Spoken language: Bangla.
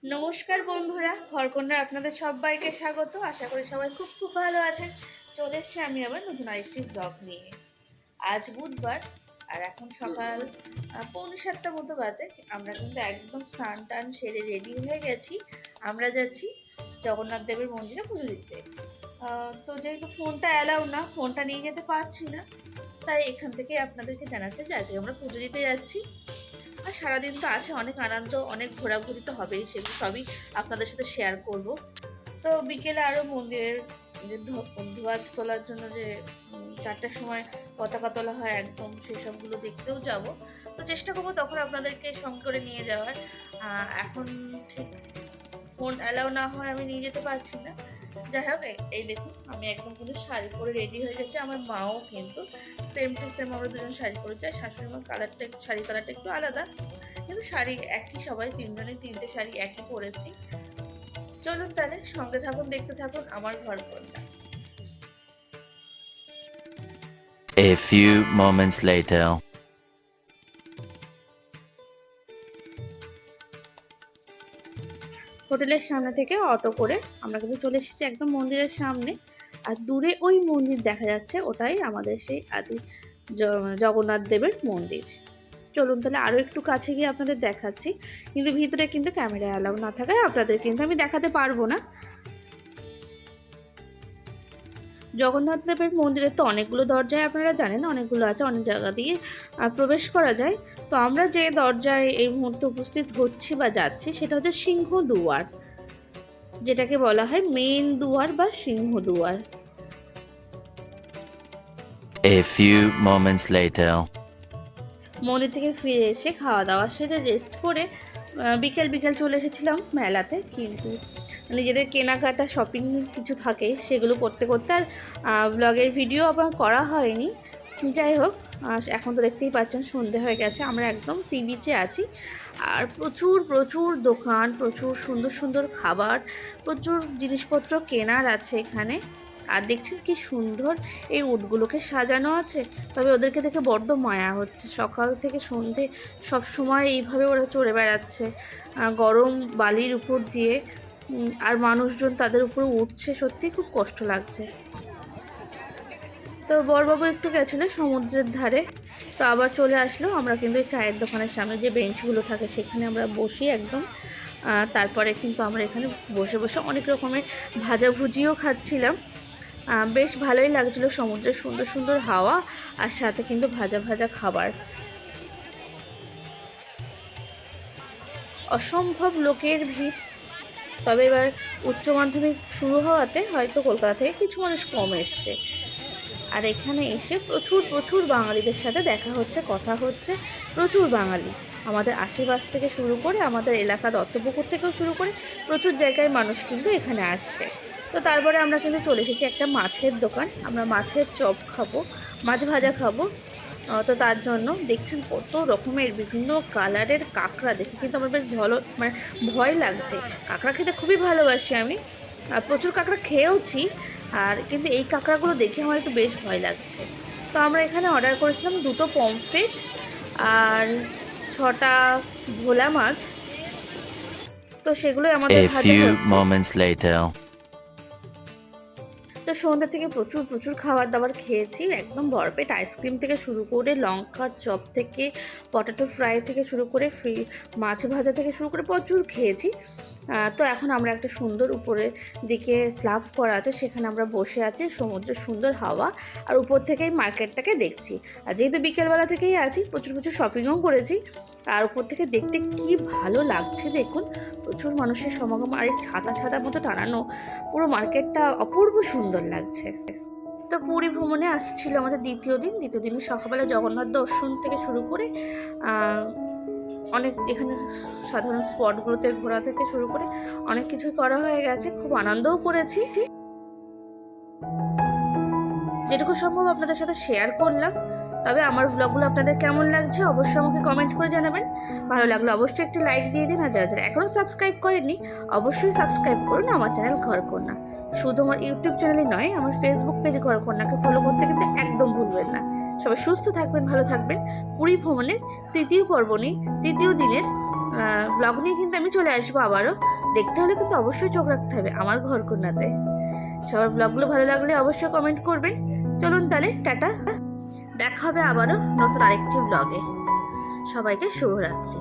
নমস্কার বন্ধুরা, ঘরকন্যা আপনাদের সবাইকে স্বাগত। আশা করি সবাই খুব খুব ভালো আছেন। চলে এসছি আমি আবার নতুন আরেকটি ব্লগ নিয়ে। আজ বুধবার আর এখন সকাল 6:45 মতো বাজে। আমরা কিন্তু একদম স্নান টান সেরে রেডি হয়ে গেছি। আমরা যাচ্ছি জগন্নাথ দেবের মন্দিরে পুজো দিতে। তো যেহেতু ফোনটা অ্যালাউ না, ফোনটা নিয়ে যেতে পারছি না, তাই এখান থেকে আপনাদেরকে জানাচ্ছি যে আজকে আমরা পুজো দিতে যাচ্ছি। আর সারাদিন তো আছে, অনেক আনন্দ, অনেক ঘোরাঘুরি তো হবেই, সেগুলো সবই আপনাদের সাথে শেয়ার করব। তো বিকেলে আরও মন্দিরের যে ধ্বজ তোলার জন্য যে 4টার সময় পতাকা তোলা হয় একদম, সেই সবগুলো দেখতেও যাব। তো চেষ্টা করবো তখন আপনাদেরকে সঙ্গে করে নিয়ে যাওয়ার। এখন ঠিক ফোন অ্যালাউ না হয় আমি নিয়ে যেতে পারছি না। যাই হোক, এই দেখুন আমি একদম কিন্তু শাড়ি পরে রেডি হয়ে গেছি। আমার মাও কিন্তু সেম টু সেম, আমরা দুজন শাড়ি পরে যাই। শাশুড়ি মার কালারটা, শাড়ি কালারটা একটু আলাদা, কিন্তু শাড়ি একই, সবাই তিনজনে তিনটে শাড়ি একই পরেছি। চলুন তাহলে সঙ্গে থাকুন, দেখতে থাকুন আমার ঘরকন্যা। A few moments later. হোটেলের সামনে থেকে অটো করে আমরা কিন্তু চলে এসেছি একদম মন্দিরের সামনে। আর দূরে ওই মন্দির দেখা যাচ্ছে, ওটাই আমাদের সেই আদি জগন্নাথ দেবের মন্দির। চলুন তাহলে আরও একটু কাছে গিয়ে আপনাদের দেখাচ্ছি, কিন্তু ভিতরে কিন্তু ক্যামেরা অ্যালাউ না থাকায় আপনাদের কিন্তু আমি দেখাতে পারবো না। জগন্নাথ দেবের মন্দিরে তো অনেকগুলো দরজায়, আপনারা জানেন অনেকগুলো আছে, অনেক জায়গা দিয়ে প্রবেশ করা যায়। তো আমরা যে দরজায় এই মুহূর্তে উপস্থিত হচ্ছি বা যাচ্ছি, সেটা হচ্ছে সিংহ দুয়ার, যেটাকে বলা হয় মেন দুয়ার বা সিংহ দুয়ার। A few moments later. মন্দির থেকে ফিরে এসে খাওয়া দাওয়া সেরে রেস্ট করে বিকেল বিকেল চলে এসেছিলাম মেলাতে। কিন্তু নিজেদের কেনাকাটা শপিং কিছু থাকে, সেগুলো করতে করতে আর ব্লগের ভিডিও আবার করা হয়নি। যাই হোক, এখন তো দেখতেই পাচ্ছেন সন্ধে হয়ে গেছে। আমরা একদম সি বিচে আছি, আর প্রচুর প্রচুর দোকান, প্রচুর সুন্দর সুন্দর খাবার, প্রচুর জিনিসপত্র কেনার আছে এখানে। আর দেখছেন কি সুন্দর এই উটগুলোকে সাজানো আছে। তবে ওদেরকে দেখে বড্ড মায়া হচ্ছে, সকাল থেকে সন্ধে সব সময় এইভাবে ওরা চড়ে বেড়াচ্ছে গরম বালির উপর দিয়ে। আর মানুষজন তাদের উপরে উঠছে, সত্যি খুব কষ্ট লাগছে। তো বড়বাবু একটু গেছিলো সমুদ্রের ধারে, তো আবার চলে আসলো। আমরা কিন্তু এই চায়ের দোকানের সামনে যে বেঞ্চগুলো থাকে সেখানে আমরা বসি একদম। তারপরে কিন্তু আমরা এখানে বসে বসে অনেক রকমের ভাজাভুজিও খাচ্ছিলাম। বেশ ভালোই লাগছিলো, সমুদ্রের সুন্দর সুন্দর হাওয়া আর সাথে কিন্তু ভাজা ভাজা খাবার। অসম্ভব লোকের ভিড়। তবে এবার উচ্চ মাধ্যমিক শুরু হওয়াতে হয়তো কলকাতা থেকে কিছু মানুষ কম এসছে। আর এখানে এসে প্রচুর প্রচুর বাঙালিদের সাথে দেখা হচ্ছে, কথা হচ্ছে। প্রচুর বাঙালি আমাদের আশেপাশ থেকে শুরু করে, আমাদের এলাকা দত্তপুকুর থেকেও শুরু করে প্রচুর জায়গায় মানুষ কিন্তু এখানে আসছে। তো তারপরে আমরা কিন্তু চলে এসেছি একটা মাছের দোকান। আমরা মাছের চপ খাবো, মাছ ভাজা খাবো। তো তার জন্য দেখছেন কত রকমের বিভিন্ন কালারের কাঁকড়া, দেখে কিন্তু আমার বেশ ভালো, মানে ভয় লাগছে। কাঁকড়া খেতে খুবই ভালোবাসি আমি, আর প্রচুর কাঁকড়া খেয়েওছি। আর কিন্তু এই কাঁকড়াগুলো দেখে আমার একটু বেশ ভয় লাগছে। তো আমরা এখানে অর্ডার করেছিলাম 2টো পমফ্রেট আর 6টা ভোলা মাছ। তো সেগুলোই আমাদের A ভাজা few হচ্ছে। moments later. তো সন্ধ্যা থেকে প্রচুর প্রচুর খাবার দাবার খেয়েছি, একদম ভরপেট। আইসক্রিম থেকে শুরু করে, লঙ্কার চপ থেকে, পটেটো ফ্রাই থেকে শুরু করে, মাছ ভাজা থেকে শুরু করে প্রচুর খেয়েছি। তো এখন আমরা একটা সুন্দর উপরের দিকে স্ল্যাব করা আছে, সেখানে আমরা বসে আছি, সমুদ্রের সুন্দর হাওয়া আর উপর থেকেই মার্কেটটাকে দেখছি। আর যেহেতু বিকেলবেলা থেকেই আছি, প্রচুর প্রচুর শপিংও করেছি। আর উপর থেকে দেখতে কি ভালো লাগছে দেখুন, প্রচুর মানুষের সমাগম। আর এই ছাতা ছাতা মতো টানানো পুরো মার্কেটটা অপূর্ব সুন্দর লাগছে। তো পুরী ভ্রমণে আসছিল আমাদের দ্বিতীয় দিন সকালবেলা জগন্নাথ দর্শন থেকে শুরু করে অনেক এখানে সাধারণ স্পটগুলোতে ঘোরা থেকে শুরু করে অনেক কিছুই করা হয়ে গেছে। খুব আনন্দও করেছি, যেটুকু সম্ভব আপনাদের সাথে শেয়ার করলাম। তবে আমার ব্লগগুলো আপনাদের কেমন লাগছে অবশ্যই আমাকে কমেন্ট করে জানাবেন। ভালো লাগলে অবশ্যই একটি লাইক দিয়ে দিন। আর যারা যারা এখনও সাবস্ক্রাইব করেননি অবশ্যই সাবস্ক্রাইব করুন আমার চ্যানেল ঘরকন্যা। শুধু আমার ইউটিউব চ্যানেলই নয়, আমার ফেসবুক পেজ ঘরকন্যাকে ফলো করতে কিন্তু একদম ভুলবেন না। সবাই সুস্থ থাকবেন, ভালো থাকবেন। পুরী ভ্রমণের তৃতীয় দিনের ব্লগ নিয়ে কিন্তু আমি চলে আসবো আবারও। দেখতে হলে কিন্তু অবশ্যই চোখ রাখতে হবে আমার ঘরকন্যাতে। সবার ব্লগগুলো ভালো লাগলে অবশ্যই কমেন্ট করবেন। চলুন তাহলে টাটা, দেখা হবে আবারও নতুন আরেকটি ব্লগে। সবাইকে শুভরাত্রি।